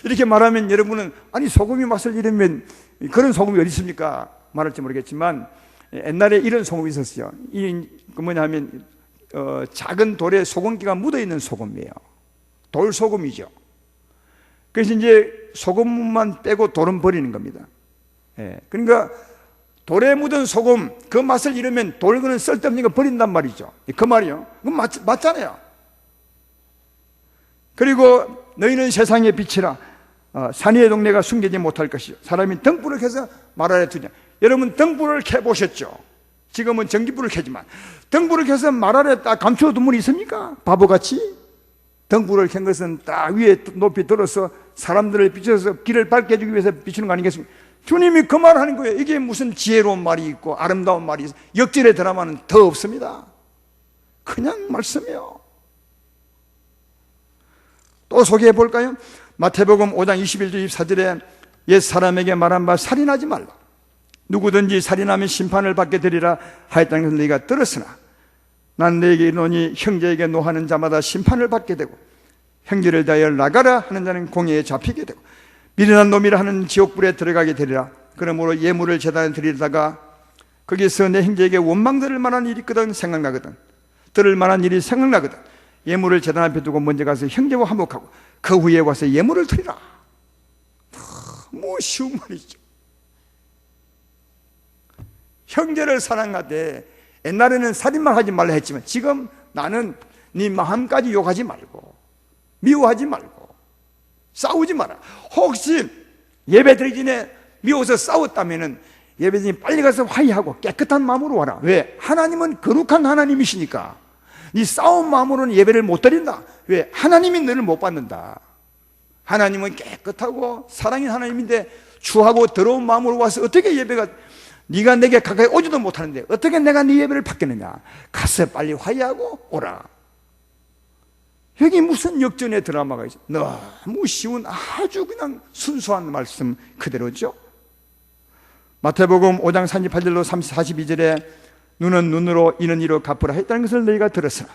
이렇게 말하면 여러분은, 아니 소금이 맛을 잃으면 그런 소금이 어디 있습니까? 말할지 모르겠지만 옛날에 이런 소금이 있었어요. 그 뭐냐면 작은 돌에 소금기가 묻어있는 소금이에요. 돌소금이죠. 그래서 이제 소금만 빼고 돌은 버리는 겁니다. 그러니까 돌에 묻은 소금, 그 맛을 잃으면 돌거는 쓸데없는 거 버린단 말이죠. 그 말이요. 그건 맞잖아요. 그리고 너희는 세상의 빛이라. 산 위의 동네가 숨기지 못할 것이요 사람이 등불을 켜서 말 아래 두냐. 여러분, 등불을 켜보셨죠? 지금은 전기불을 켜지만 등불을 켜서 말 아래 딱 감춰둔 분이 있습니까? 바보같이. 등불을 켠 것은 딱 위에 높이 들어서 사람들을 비춰서 길을 밝게 해주기 위해서 비추는 거 아니겠습니까? 주님이 그 말을 하는 거예요. 이게 무슨 지혜로운 말이 있고 아름다운 말이 있어. 역전의 드라마는 더 없습니다. 그냥 말씀이에요. 또 소개해 볼까요? 마태복음 5장 21절 24절에 옛 사람에게 말한 바 살인하지 말라. 누구든지 살인하면 심판을 받게 되리라 하였다는 것을 너희가 들었으나 난 너희에게 이르노니 형제에게 노하는 자마다 심판을 받게 되고 형제를 다하여 나가라 하는 자는 공회에 잡히게 되고 미련한 놈이라 하는 지옥불에 들어가게 되리라. 그러므로 예물을 제단에 드리다가 거기서 내 형제에게 원망 들을 만한 일이 있거든 생각나거든. 들을 만한 일이 생각나거든. 예물을 제단 앞에 두고 먼저 가서 형제와 화목하고 그 후에 와서 예물을 드리라. 너무 쉬운 말이죠. 형제를 사랑하되, 옛날에는 살인만 하지 말라 했지만 지금 나는 네 마음까지 욕하지 말고, 미워하지 말고, 싸우지 마라. 혹시 예배 드리기 전에 미워서 싸웠다면은 예배 전에 빨리 가서 화해하고 깨끗한 마음으로 와라. 왜? 하나님은 거룩한 하나님이시니까. 네 싸운 마음으로는 예배를 못 드린다. 왜? 하나님이 너를 못 받는다. 하나님은 깨끗하고 사랑인 하나님인데 추하고 더러운 마음으로 와서 어떻게 예배가, 네가 내게 가까이 오지도 못하는데 어떻게 내가 네 예배를 받겠느냐. 가서 빨리 화해하고 오라. 여기 무슨 역전의 드라마가 있어? 너무 쉬운 아주 그냥 순수한 말씀 그대로죠. 마태복음 5장 38절로 42절에 눈은 눈으로 이는 이로 갚으라 했다는 것을 너희가 들었으나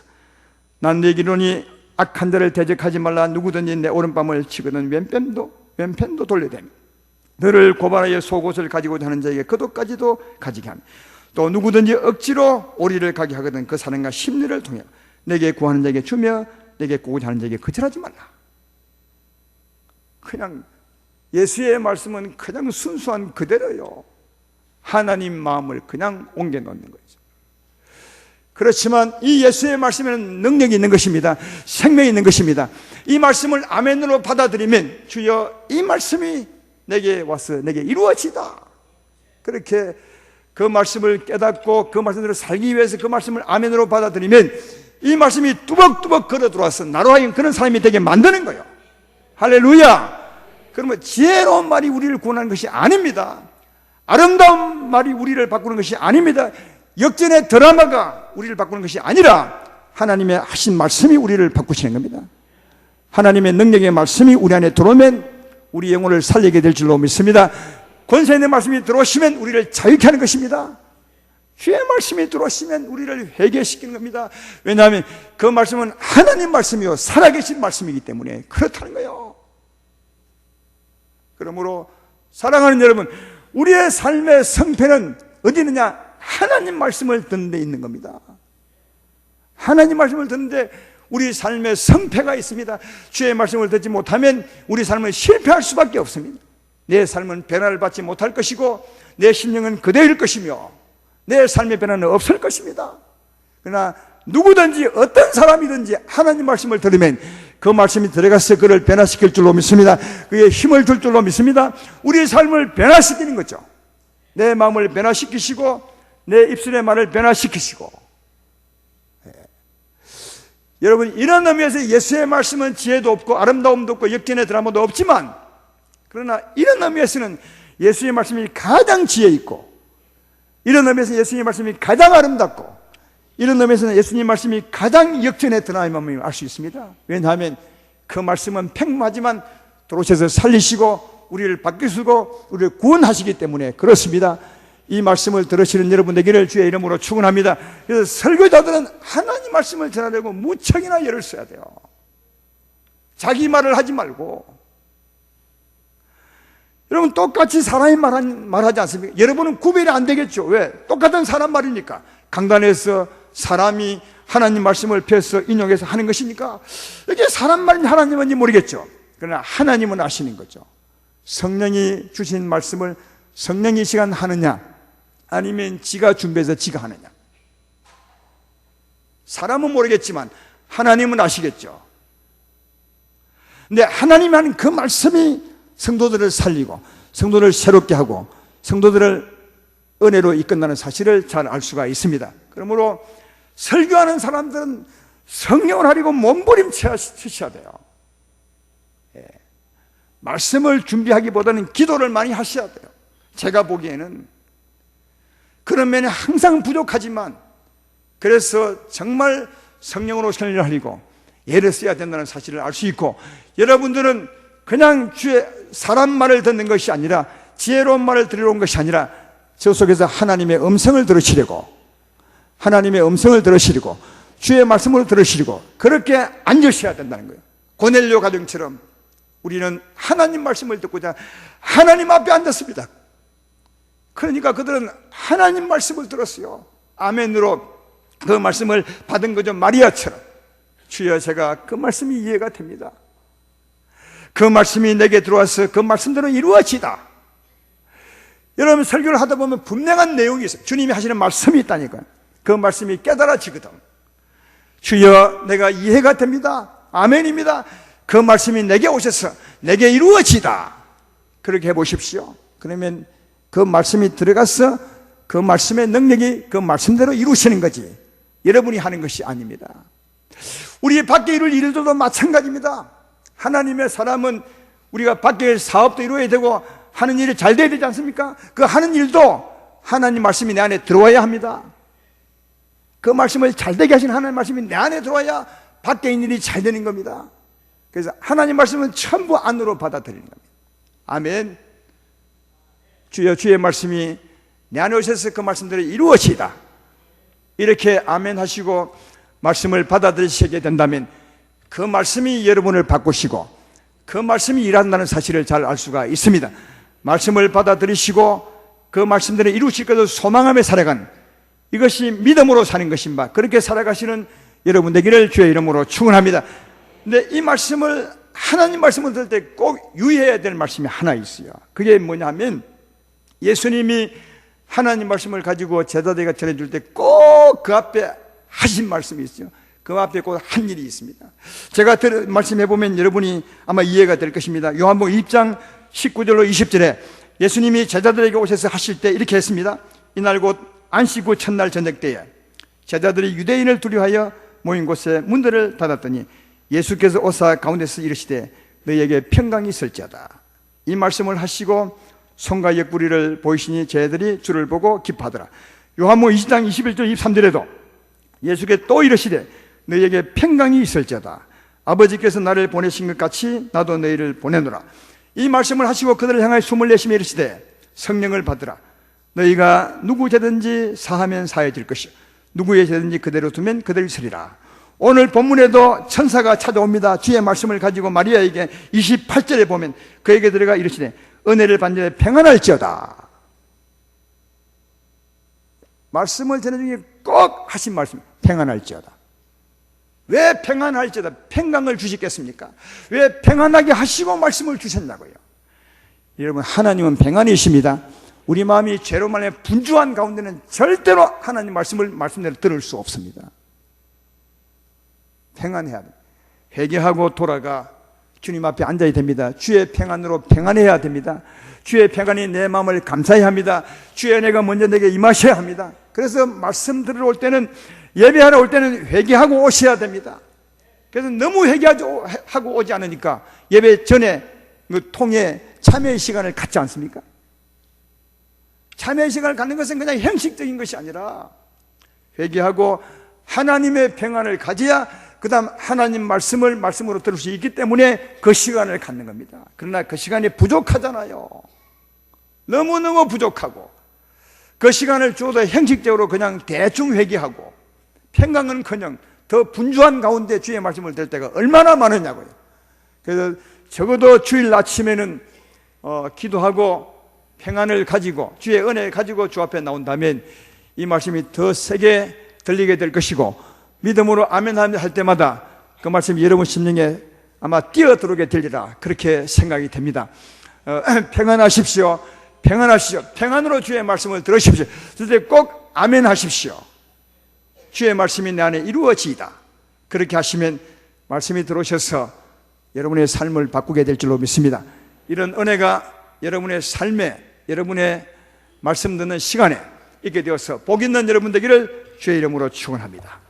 난 너희에게 이르노니 악한 자를 대적하지 말라. 누구든지 내 오른뺨을 치거든 왼편도 돌려대며 너를 고발하여 속옷을 가지고자 하는 자에게 겉옷까지도 가지게 하며 또 누구든지 억지로 오리를 가게 하거든 그 사람과 심리를 통해 내게 구하는 자에게 주며 내게 꾸고자 하는 자에게 거절하지 말라. 그냥 예수의 말씀은 그냥 순수한 그대로요. 하나님 마음을 그냥 옮겨 놓는 거죠. 그렇지만 이 예수의 말씀에는 능력이 있는 것입니다. 생명이 있는 것입니다. 이 말씀을 아멘으로 받아들이면 주여 이 말씀이 내게 와서 내게 이루어지다. 그렇게 그 말씀을 깨닫고 그 말씀대로 살기 위해서 그 말씀을 아멘으로 받아들이면 이 말씀이 뚜벅뚜벅 걸어 들어와서 나로 하여금 그런 사람이 되게 만드는 거예요. 할렐루야. 그러면 지혜로운 말이 우리를 구원하는 것이 아닙니다. 아름다운 말이 우리를 바꾸는 것이 아닙니다. 역전의 드라마가 우리를 바꾸는 것이 아니라 하나님의 하신 말씀이 우리를 바꾸시는 겁니다. 하나님의 능력의 말씀이 우리 안에 들어오면 우리 영혼을 살리게 될 줄로 믿습니다. 권세 있는 말씀이 들어오시면 우리를 자유케 하는 것입니다. 주의 말씀이 들어오시면 우리를 회개시키는 겁니다. 왜냐하면 그 말씀은 하나님 말씀이요 살아계신 말씀이기 때문에 그렇다는 거예요. 그러므로 사랑하는 여러분, 우리의 삶의 성패는 어디 있느냐? 하나님 말씀을 듣는 데 있는 겁니다. 하나님 말씀을 듣는데 우리 삶의 성패가 있습니다. 주의 말씀을 듣지 못하면 우리 삶은 실패할 수밖에 없습니다. 내 삶은 변화를 받지 못할 것이고 내 심령은 그대일 것이며 내 삶의 변화는 없을 것입니다. 그러나 누구든지 어떤 사람이든지 하나님 말씀을 들으면 그 말씀이 들어가서 그를 변화시킬 줄로 믿습니다. 그의 힘을 줄 줄로 믿습니다. 우리의 삶을 변화시키는 거죠. 내 마음을 변화시키시고 내 입술의 말을 변화시키시고. 여러분, 이런 의미에서 예수의 말씀은 지혜도 없고 아름다움도 없고 역전의 드라마도 없지만, 그러나 이런 의미에서는 예수의 말씀이 가장 지혜 있고, 이런 의미에서 예수님의 말씀이 가장 아름답고, 이런 의미에서는 예수님 말씀이 가장 역전의 드라마임을 알 수 있습니다. 왜냐하면 그 말씀은 평범하지만 들어오셔서 살리시고 우리를 바뀌시고 우리를 구원하시기 때문에 그렇습니다. 이 말씀을 들으시는 여러분 되기를 주의 이름으로 축원합니다. 그래서 설교자들은 하나님 말씀을 전하려고 무척이나 애를 써야 돼요. 자기 말을 하지 말고. 여러분, 똑같이 사람이 말하지 않습니까? 여러분은 구별이 안 되겠죠. 왜? 똑같은 사람 말이니까. 강단에서 사람이 하나님 말씀을 펴서 인용해서 하는 것이니까 이게 사람 말인지 하나님 말인지 모르겠죠. 그러나 하나님은 아시는 거죠. 성령이 주신 말씀을 성령이 이 시간 하느냐 아니면 지가 준비해서 지가 하느냐. 사람은 모르겠지만 하나님은 아시겠죠. 근데 하나님이 하는 그 말씀이 성도들을 살리고 성도들을 새롭게 하고 성도들을 은혜로 이끈다는 사실을 잘 알 수가 있습니다. 그러므로 설교하는 사람들은 성령을 하려고 몸부림쳐야 돼요. 말씀을 준비하기보다는 기도를 많이 하셔야 돼요. 제가 보기에는 그런 면이 항상 부족하지만, 그래서 정말 성령으로 설교를 하려고 애를 써야 된다는 사실을 알 수 있고, 여러분들은 그냥 주의 사람 말을 듣는 것이 아니라 지혜로운 말을 들으러 온 것이 아니라 저 속에서 하나님의 음성을 들으시려고, 하나님의 음성을 들으시려고 주의 말씀을 들으시려고 그렇게 앉으셔야 된다는 거예요. 고넬료 가정처럼 우리는 하나님 말씀을 듣고자 하나님 앞에 앉았습니다. 그러니까 그들은 하나님 말씀을 들었어요. 아멘으로 그 말씀을 받은 거죠. 마리아처럼. 주여, 제가 그 말씀이 이해가 됩니다. 그 말씀이 내게 들어와서 그 말씀대로 이루어지다. 여러분 설교를 하다 보면 분명한 내용이 있어요. 주님이 하시는 말씀이 있다니까요. 그 말씀이 깨달아지거든. 주여 내가 이해가 됩니다. 아멘입니다. 그 말씀이 내게 오셔서 내게 이루어지다. 그렇게 해보십시오. 그러면 그 말씀이 들어가서 그 말씀의 능력이 그 말씀대로 이루시는 거지 여러분이 하는 것이 아닙니다. 우리 밖에 이룰 일들도 마찬가지입니다. 하나님의 사람은 우리가 밖에 사업도 이루어야 되고 하는 일이 잘 돼야 되지 않습니까? 그 하는 일도 하나님 말씀이 내 안에 들어와야 합니다. 그 말씀을 잘 되게 하신 하나님 말씀이 내 안에 들어와야 밖에 있는 일이 잘 되는 겁니다. 그래서 하나님 말씀은 전부 안으로 받아들이는 겁니다. 아멘. 주여 주의 말씀이 내 안에 오셔서 그 말씀대로 이루어지다. 이렇게 아멘 하시고 말씀을 받아들이시게 된다면 그 말씀이 여러분을 바꾸시고 그 말씀이 일한다는 사실을 잘 알 수가 있습니다. 말씀을 받아들이시고 그 말씀대로 이루실 것을 소망하며 살아간 이것이 믿음으로 사는 것인가 그렇게 살아가시는 여러분 되기를 주의 이름으로 축원합니다. 근데 이 말씀을 하나님 말씀을 들을 때 꼭 유의해야 될 말씀이 하나 있어요. 그게 뭐냐 하면 예수님이 하나님 말씀을 가지고 제자들에게 전해줄 때 꼭 그 앞에 하신 말씀이 있어요. 그 앞에 꼭 한 일이 있습니다. 제가 말씀해보면 여러분이 아마 이해가 될 것입니다. 요한복음 2장 19절로 20절에 예수님이 제자들에게 오셔서 하실 때 이렇게 했습니다. 이날 곧 안식 후 첫날 저녁 때에 제자들이 유대인을 두려워하여 모인 곳에 문들을 닫았더니 예수께서 오사 가운데서 이르시되 너희에게 평강이 있을지어다. 이 말씀을 하시고 손과 옆구리를 보이시니 제자들이 주를 보고 기뻐하더라. 요한복음 20장 21절 23절에도 예수께 또 이르시되 너희에게 평강이 있을지어다. 아버지께서 나를 보내신 것 같이 나도 너희를 보내노라. 이 말씀을 하시고 그들을 향하여 숨을 내쉬며 이르시되 성령을 받으라. 너희가 누구 죄든지 사하면 사해질 것이요 누구의 죄든지 그대로 두면 그대로 있으리라. 오늘 본문에도 천사가 찾아옵니다. 주의 말씀을 가지고 마리아에게 28절에 보면 그에게 들어가 이르시되 은혜를 받는 자에 평안할지어다. 말씀을 전해 중에 꼭 하신 말씀 평안할지어다. 왜 평안할지어다 평강을 주시겠습니까? 왜 평안하게 하시고 말씀을 주셨냐고요. 여러분 하나님은 평안이십니다. 우리 마음이 죄로 말해 분주한 가운데는 절대로 하나님 말씀대로 들을 수 없습니다. 평안해야 됩니다. 회개하고 돌아가 주님 앞에 앉아야 됩니다. 주의 평안으로 평안해야 됩니다. 주의 평안이 내 마음을 감사해야 합니다. 주의 은혜가 먼저 내게 임하셔야 합니다. 그래서 말씀 들으러 올 때는 예배하러 올 때는 회개하고 오셔야 됩니다. 그래서 너무 회개하고 오지 않으니까 예배 전에 그 통에 참회의 시간을 갖지 않습니까? 참회의 시간을 갖는 것은 그냥 형식적인 것이 아니라 회개하고 하나님의 평안을 가져야 그 다음 하나님 말씀으로 들을 수 있기 때문에 그 시간을 갖는 겁니다. 그러나 그 시간이 부족하잖아요. 너무너무 부족하고 그 시간을 주어도 형식적으로 그냥 대충 회개하고 평강은커녕 더 분주한 가운데 주의 말씀을 들을 때가 얼마나 많으냐고요. 그래서 적어도 주일 아침에는 기도하고 평안을 가지고 주의 은혜를 가지고 주 앞에 나온다면 이 말씀이 더 세게 들리게 될 것이고 믿음으로 아멘 할 때마다 그 말씀이 여러분 심령에 아마 뛰어들어오게 되리라 그렇게 생각이 됩니다. 평안하십시오. 평안하시오. 평안으로 주의 말씀을 들으십시오. 그런데 꼭 아멘 하십시오. 주의 말씀이 내 안에 이루어지이다. 그렇게 하시면 말씀이 들어오셔서 여러분의 삶을 바꾸게 될 줄로 믿습니다. 이런 은혜가 여러분의 삶에 여러분의 말씀 듣는 시간에 있게 되어서 복 있는 여러분 되기를 주의 이름으로 축원합니다.